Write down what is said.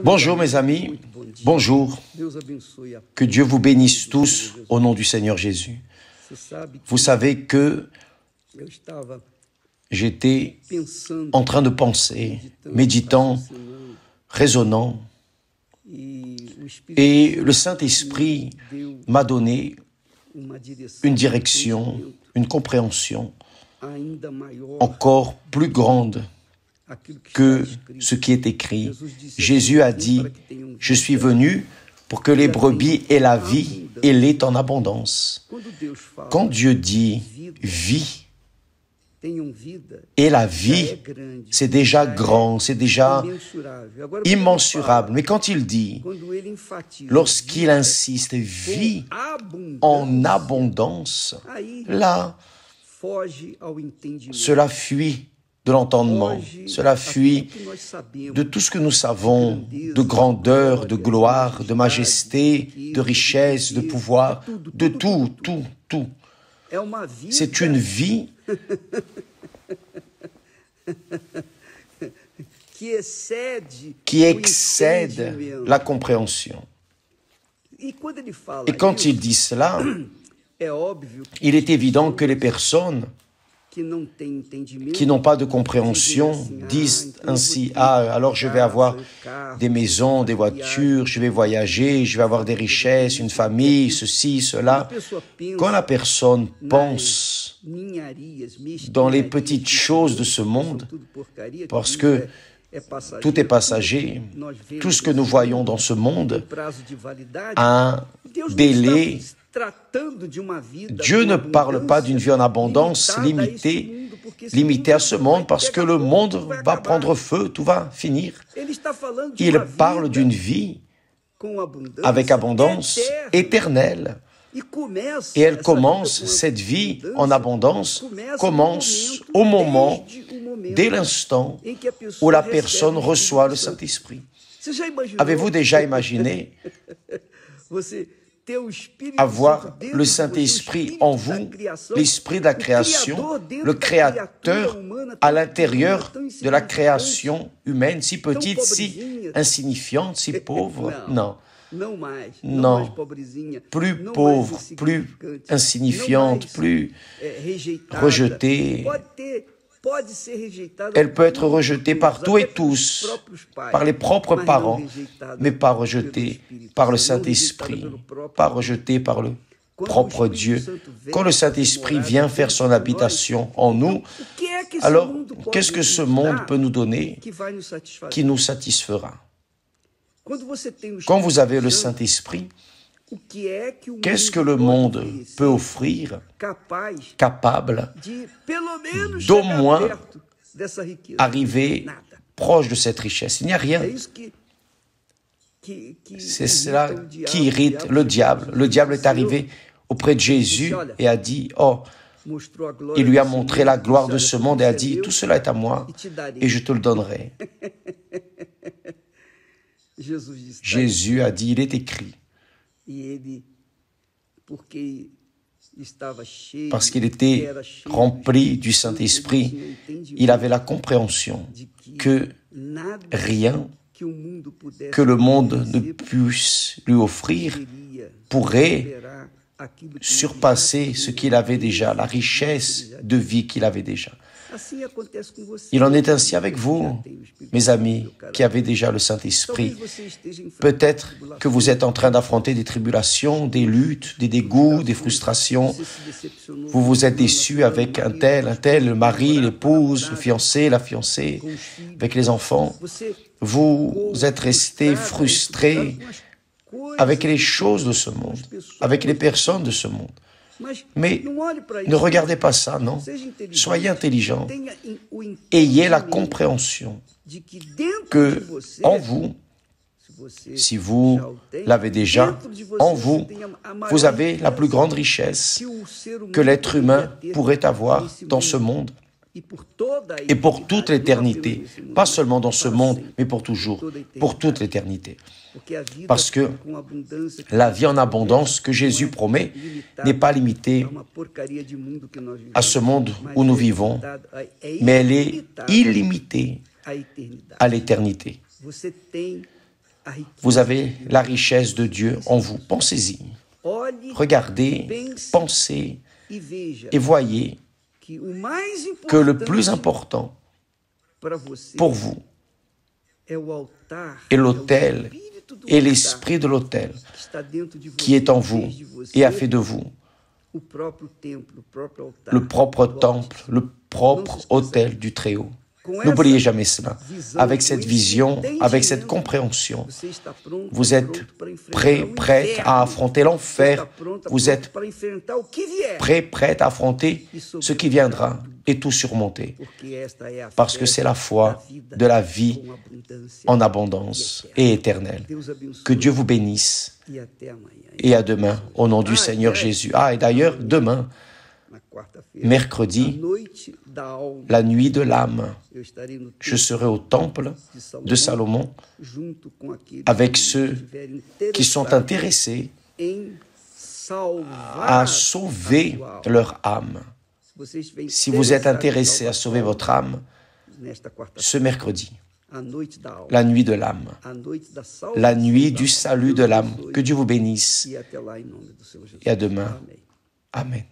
Bonjour mes amis, bonjour. Que Dieu vous bénisse tous au nom du Seigneur Jésus. Vous savez que j'étais en train de penser, méditant, raisonnant, et le Saint-Esprit m'a donné une direction, une compréhension encore plus grande que ce qui est écrit. Jésus a dit, « Je suis venu pour que les brebis aient la vie et l'aient en abondance. » Quand Dieu dit « vie » et la vie, c'est déjà grand, c'est déjà immensurable. Mais quand il dit, lorsqu'il insiste « vie en abondance », là, cela fuit de l'entendement, cela fuit de tout ce que nous savons, de grandeur, de gloire, de majesté, de richesse, de pouvoir, de tout. C'est une vie qui excède la compréhension. Et quand il dit cela, il est évident que les personnes qui n'ont pas de compréhension disent ainsi, « Ah, alors je vais avoir des maisons, des voitures, je vais voyager, je vais avoir des richesses, une famille, ceci, cela. » Quand la personne pense dans les petites choses de ce monde, parce que tout est passager, tout ce que nous voyons dans ce monde a un délai. Dieu ne parle pas d'une vie en abondance limitée à ce monde parce que le monde va prendre feu, tout va finir. Il parle d'une vie avec abondance éternelle. Et elle commence, cette vie en abondance, commence au moment, dès l'instant où la personne reçoit le Saint-Esprit. Avez-vous déjà imaginé avoir le Saint-Esprit en vous, l'Esprit de la création, le Créateur à l'intérieur de la création humaine, si petite, si insignifiante, si pauvre? Non. Non, plus pauvre, plus insignifiante, plus rejetée. Elle peut être rejetée par tous et tous, par les propres parents, mais pas rejetée par le Saint-Esprit, pas rejetée par le propre Dieu. Quand le Saint-Esprit vient faire son habitation en nous, alors qu'est-ce que ce monde peut nous donner qui nous satisfera? Quand vous avez le Saint-Esprit, qu'est-ce que le monde peut offrir, capable d'au moins arriver proche de cette richesse? Il n'y a rien. C'est cela qui irrite le diable. Le diable est arrivé auprès de Jésus et a dit, « Oh, il lui a montré la gloire de ce monde et a dit, « Tout cela est à moi et je te le donnerai. » Jésus a dit, « Il est écrit. » Parce qu'il était rempli du Saint-Esprit, il avait la compréhension que rien que le monde ne puisse lui offrir pourrait surpasser ce qu'il avait déjà, la richesse de vie qu'il avait déjà. Il en est ainsi avec vous, mes amis, qui avez déjà le Saint-Esprit. Peut-être que vous êtes en train d'affronter des tribulations, des luttes, des dégoûts, des frustrations. Vous vous êtes déçus avec un tel, le mari, l'épouse, le fiancé, la fiancée, avec les enfants. Vous êtes restés frustrés avec les choses de ce monde, avec les personnes de ce monde. Mais ne regardez pas ça, non. Soyez intelligents. Ayez la compréhension que en vous, si vous l'avez déjà, en vous, vous avez la plus grande richesse que l'être humain pourrait avoir dans ce monde et pour toute l'éternité. Pas seulement dans ce monde, mais pour toujours, pour toute l'éternité. Parce que la vie en abondance que Jésus promet n'est pas limitée à ce monde où nous vivons, mais elle est illimitée à l'éternité. Vous avez la richesse de Dieu en vous. Pensez-y. Regardez, pensez et voyez que le plus important pour vous est l'autel et l'esprit de l'autel qui est en vous et a fait de vous le propre temple, le propre autel du Très-Haut. N'oubliez jamais cela. Avec cette vision, avec cette compréhension, vous êtes prêt à affronter l'enfer. Vous êtes prêt à affronter ce qui viendra et tout surmonter. Parce que c'est la foi de la vie en abondance et éternelle. Que Dieu vous bénisse. Et à demain, au nom du Seigneur Jésus. Ah, et d'ailleurs, demain, mercredi, la nuit de l'âme, je serai au temple de Salomon avec ceux qui sont intéressés à sauver leur âme. Si vous êtes intéressé à sauver votre âme, ce mercredi, la nuit de l'âme, la nuit du salut de l'âme, que Dieu vous bénisse. Et à demain. Amen.